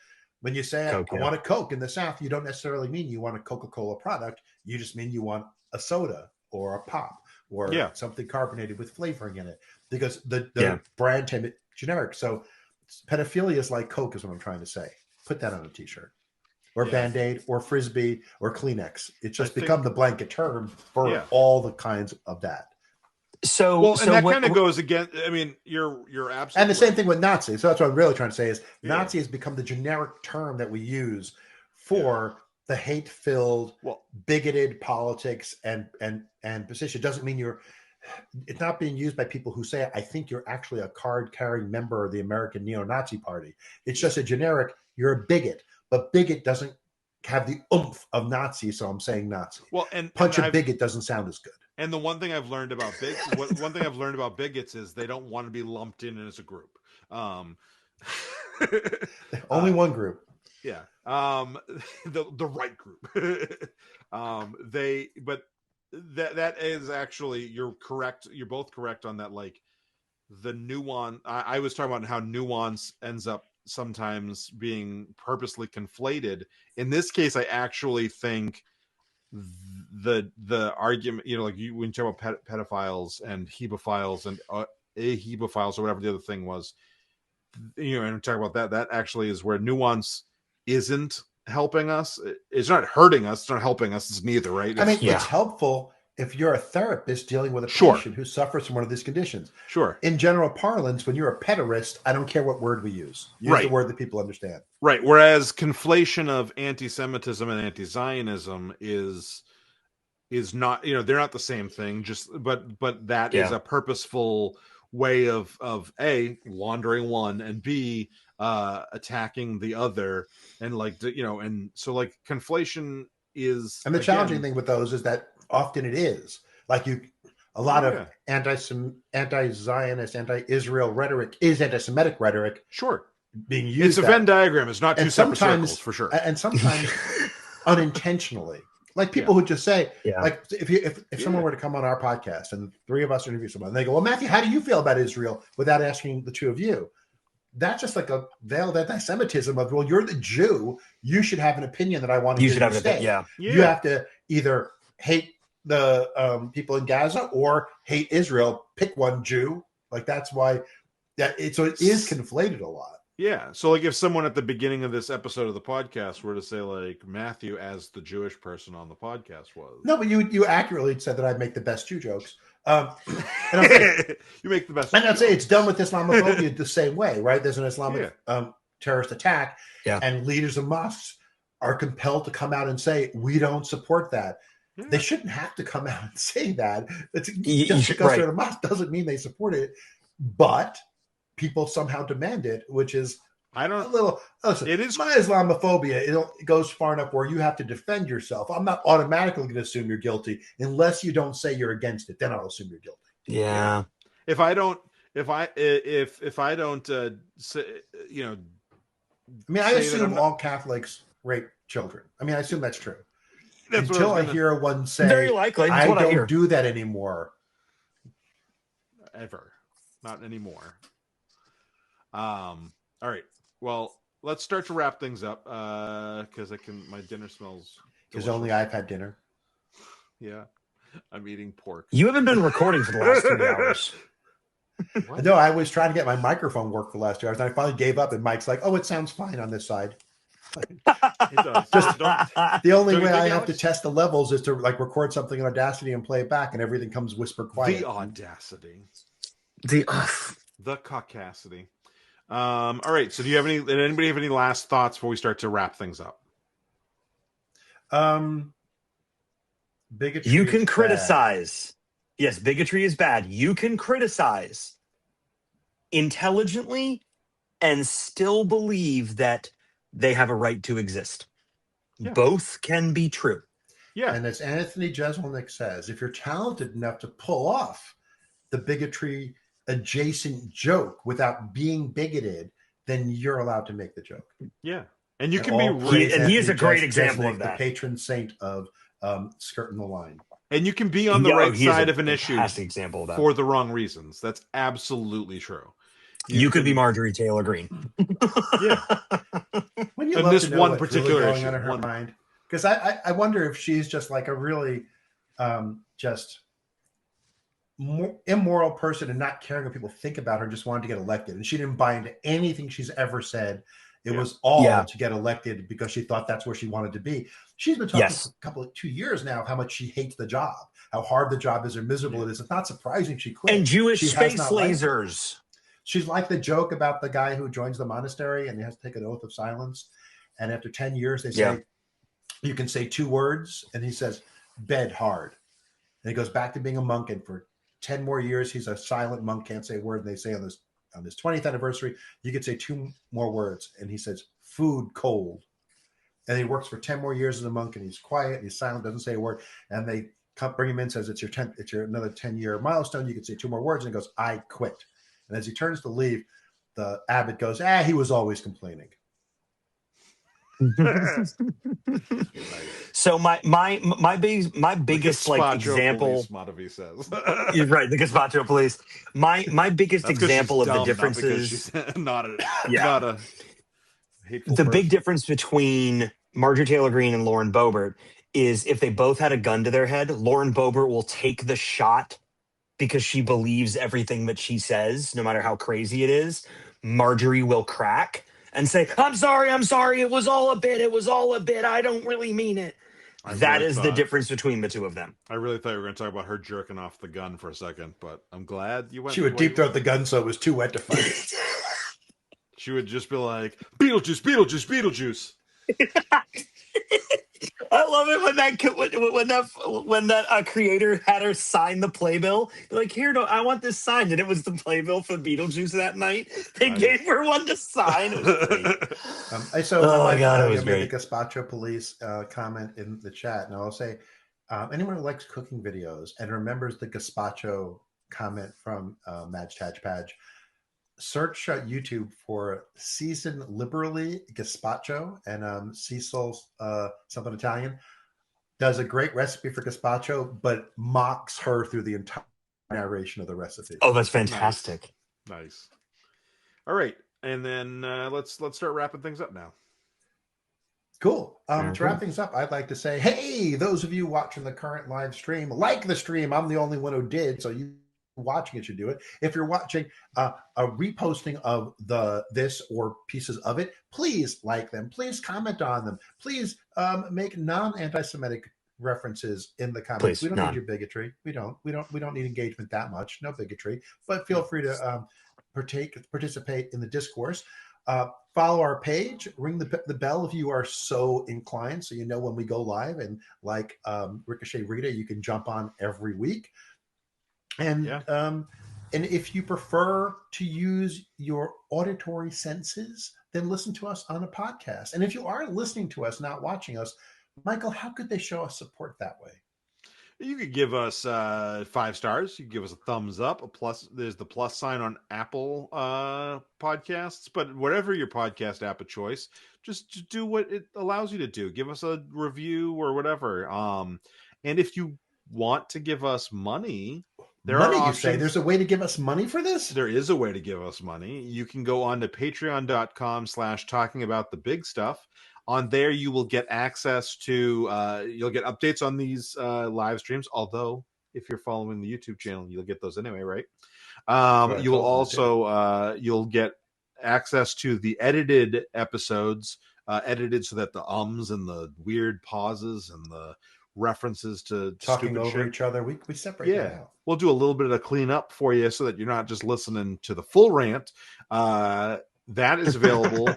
When you say Coke, I want a Coke in the South, you don't necessarily mean you want a Coca-Cola product. You just mean you want a soda or a pop or something carbonated with flavoring in it, because the brand term is generic. So pedophilia is like Coke, is what I'm trying to say. Put that on a t-shirt, or Band-Aid, or Frisbee, or Kleenex. It's just become the blanket term for all the kinds of that. So that kind of goes again. I mean, you're absolutely and the same thing with Nazi. So that's what I'm really trying to say is Nazi has become the generic term that we use for the hate-filled, bigoted politics and position. It doesn't mean it's not being used by people who say, I think you're actually a card-carrying member of the American neo-Nazi party. It's just a generic, you're a bigot, but bigot doesn't have the oomph of Nazi, so I'm saying Nazi. Well, and a bigot doesn't sound as good. And the one thing I've learned about bigots is they don't want to be lumped in as a group. Only one group. Yeah. The right group. That is actually, you're correct. You're both correct on that. Like the nuance, I was talking about how nuance ends up sometimes being purposely conflated. In this case, I actually think the argument, like when you talk about pedophiles and hebophiles and ahebophiles or whatever the other thing was, and talk about that actually is where nuance isn't helping us. It's not hurting us. It's not helping us. It's neither, right? It's helpful if you're a therapist dealing with a patient who suffers from one of these conditions. Sure. In general parlance, when you're a pederast, I don't care what word we use. Use the word that people understand. Right. Whereas conflation of anti-Semitism and anti-Zionism is not, they're not the same thing. But that is a purposeful way of A, laundering one, and B, attacking the other, and and so like conflation is. And the challenging thing with those is that often it is like a lot of anti-Zionist, anti-Israel rhetoric is anti-Semitic rhetoric. Sure. Being used. It's a Venn diagram. It's not two separate circles, for sure. And sometimes unintentionally. Like people who just say, like if someone were to come on our podcast and three of us interview someone, and they go, well, Matthew, how do you feel about Israel, without asking the two of you? That's just like a veiled anti-Semitism of, well, you're the Jew. You should have an opinion that I want to hear you say. You have to either hate the people in Gaza or hate Israel. Pick one, Jew. Like that's why it is conflated a lot. Yeah. So like if someone at the beginning of this episode of the podcast were to say like Matthew as the Jewish person on the podcast was. No, but you accurately said that I'd make the best Jew jokes. And you make the best. And I'd say it's done with Islamophobia the same way, right? There's an Islamic terrorist attack, and leaders of mosques are compelled to come out and say, we don't support that. Yeah. They shouldn't have to come out and say that. Just because they're a mosque doesn't mean they support it. But people somehow demand it, which is it is my Islamophobia. It goes far enough where you have to defend yourself. I'm not automatically going to assume you're guilty unless you don't say you're against it. Then I'll assume you're guilty. Yeah. If I don't say, I assume all Catholics rape children. I assume that's true. Until I hear one say, very likely. I don't do that anymore. Ever. Not anymore. All right. Well, let's start to wrap things up because my dinner smells Because delicious. only I've had dinner. Yeah, I'm eating pork. You haven't been recording for the last 3 hours. What? No, I was trying to get my microphone work for the last 2 hours, and I finally gave up. And Mike's like, "Oh, it sounds fine on this side." It does. The only Don't you way think, I have to Alex? test the levels is to like record something in Audacity and play it back, and everything comes whisper quiet. The audacity, the caucasity. All right. So, did anybody have any last thoughts before we start to wrap things up? Bigotry. You can is criticize. Yes, bigotry is bad. You can criticize intelligently and still believe that they have a right to exist. Yeah. Both can be true. Yeah. And as Anthony Jeselnik says, if you're talented enough to pull off the bigotry adjacent joke without being bigoted, then you're allowed to make the joke. Yeah. And you And can be all right. praise And he is Anthony a great Jeselnik, example of that. the patron saint of skirting the line. And you can be on the Yeah, right he is side a of an issue fantastic example of that. for the wrong reasons. That's absolutely true. You could be Marjorie Taylor Greene. Yeah. When you In love this to know one what's particular really going issue, on in her one- mind, because I wonder if she's just like a really just immoral person and not caring what people think about her, just wanted to get elected, and she didn't buy into anything she's ever said. It was all to get elected because she thought that's where she wanted to be. She's been talking for 2 years now of how much she hates the job, how hard the job is, or miserable it is. It's not surprising she quit. And Jewish She space has not liked it. lasers. She's like the joke about the guy who joins the monastery and he has to take an oath of silence. And after 10 years, they say, you can say 2 words. And he says, bed hard. And he goes back to being a monk. And for 10 more years, he's a silent monk, can't say a word. And they say on this 20th anniversary, you could say 2 more words. And he says, food cold. And he works for 10 more years as a monk and he's quiet, he's silent, doesn't say a word. And they bring him in, says, it's your another 10-year milestone. You can say 2 more words. And he goes, I quit. And as he turns to leave, the abbot goes, he was always complaining. So my biggest like example, Matavi says. you're right, the gazpacho police. My biggest That's 'cause example she's of dumb, the not because differences. she's not a hateful The person. big difference between Marjorie Taylor Greene and Lauren Boebert is if they both had a gun to their head, Lauren Boebert will take the shot because she believes everything that she says, no matter how crazy it is. Marjorie will crack and say, I'm sorry, it was all a bit, I don't really mean it. That is the difference between the two of them. I really thought you were going to talk about her jerking off the gun for a second, but I'm glad you went. She would deep throat the gun so it was too wet to fight. She would just be like, Beetlejuice, Beetlejuice, Beetlejuice. I love it when that creator had her sign the playbill. They're like, here, I want this signed, and it was the playbill for Beetlejuice that night. They gave her one to sign. It was great. Oh my God, it was made great. the gazpacho police comment in the chat, and I'll say, anyone who likes cooking videos and remembers the gazpacho comment from Madge Tadge Padge, search YouTube for Season Liberally Gazpacho, and Cecil something Italian does a great recipe for gazpacho, but mocks her through the entire narration of the recipe. Oh, that's fantastic. Nice. All right, and then let's start wrapping things up now. Cool. To wrap things up, I'd like to say, hey, those of you watching the current live stream, like the stream. I'm the only one who did, so you watching it should do it. If you're watching a reposting of this or pieces of it, please like them, please comment on them, please make non-anti-Semitic references in the comments. We don't need your bigotry. We don't need engagement that much. No bigotry, but feel free to participate in the discourse. Follow our page, ring the bell if you are so inclined, so you know when we go live. And like Ricochet Rita, you can jump on every week. And if you prefer to use your auditory senses, then listen to us on a podcast. And if you are listening to us, not watching us, Michael, how could they show us support that way? You could give us 5 stars. You could give us a thumbs up, a plus. There's the plus sign on Apple podcasts, but whatever your podcast app of choice, just do what it allows you to do. Give us a review or whatever. And if you want to give us money, There money, are you say? options. There's a way to give us money for this? There is a way to give us money. You can go on to patreon.com/talking about the big stuff. On there, you will get access to, you'll get updates on these live streams. Although, if you're following the YouTube channel, you'll get those anyway, right? You will also, you'll get access to the edited episodes, edited so that the ums and the weird pauses and the references to talking over shit. each other. We separate that out. We'll do a little bit of cleanup for you so that you're not just listening to the full rant. That is available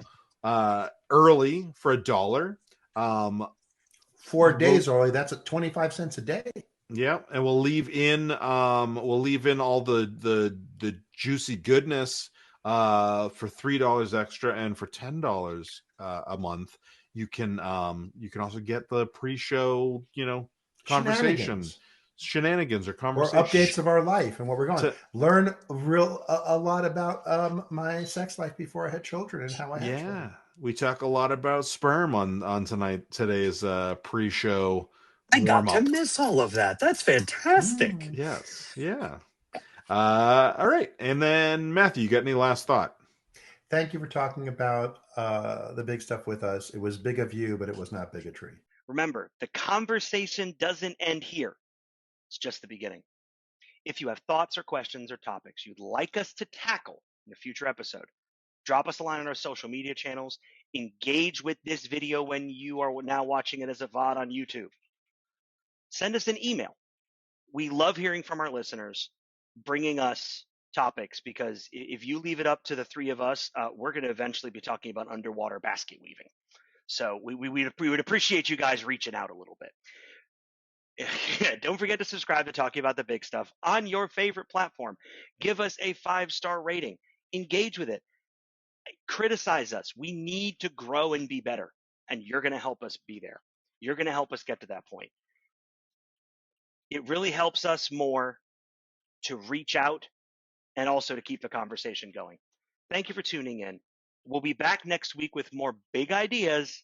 early for $1. 4 days early. That's at 25 cents a day. Yeah, and we'll leave in all the juicy goodness for $3 extra, and for $10 a month you can also get the pre-show conversation. Shenanigans or conversation, or updates of our life and where we're going. Learn a lot about my sex life before I had children and how I had children. We talk a lot about sperm on today's pre-show. I got to miss all of that. That's fantastic. Yes, yeah. All right, and then Matthew, you got any last thought? Thank you for talking about the big stuff with us. It was big of you, but it was not bigotry. Remember, the conversation doesn't end here. It's just the beginning. If you have thoughts or questions or topics you'd like us to tackle in a future episode, drop us a line on our social media channels. Engage with this video when you are now watching it as a VOD on YouTube. Send us an email. We love hearing from our listeners, bringing us topics, because if you leave it up to the three of us, we're going to eventually be talking about underwater basket weaving. So we would appreciate you guys reaching out a little bit. Don't forget to subscribe to Talking About the Big Stuff on your favorite platform. Give us a 5-star rating. Engage with it. Criticize us. We need to grow and be better, and you're going to help us be there. You're going to help us get to that point. It really helps us more to reach out and also to keep the conversation going. Thank you for tuning in. We'll be back next week with more big ideas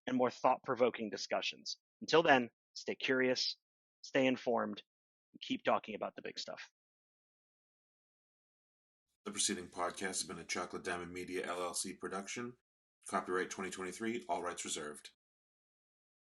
and more thought-provoking discussions. Until then, stay curious, stay informed, and keep talking about the big stuff. The preceding podcast has been a Chocolate Diamond Media LLC production. Copyright 2023, all rights reserved.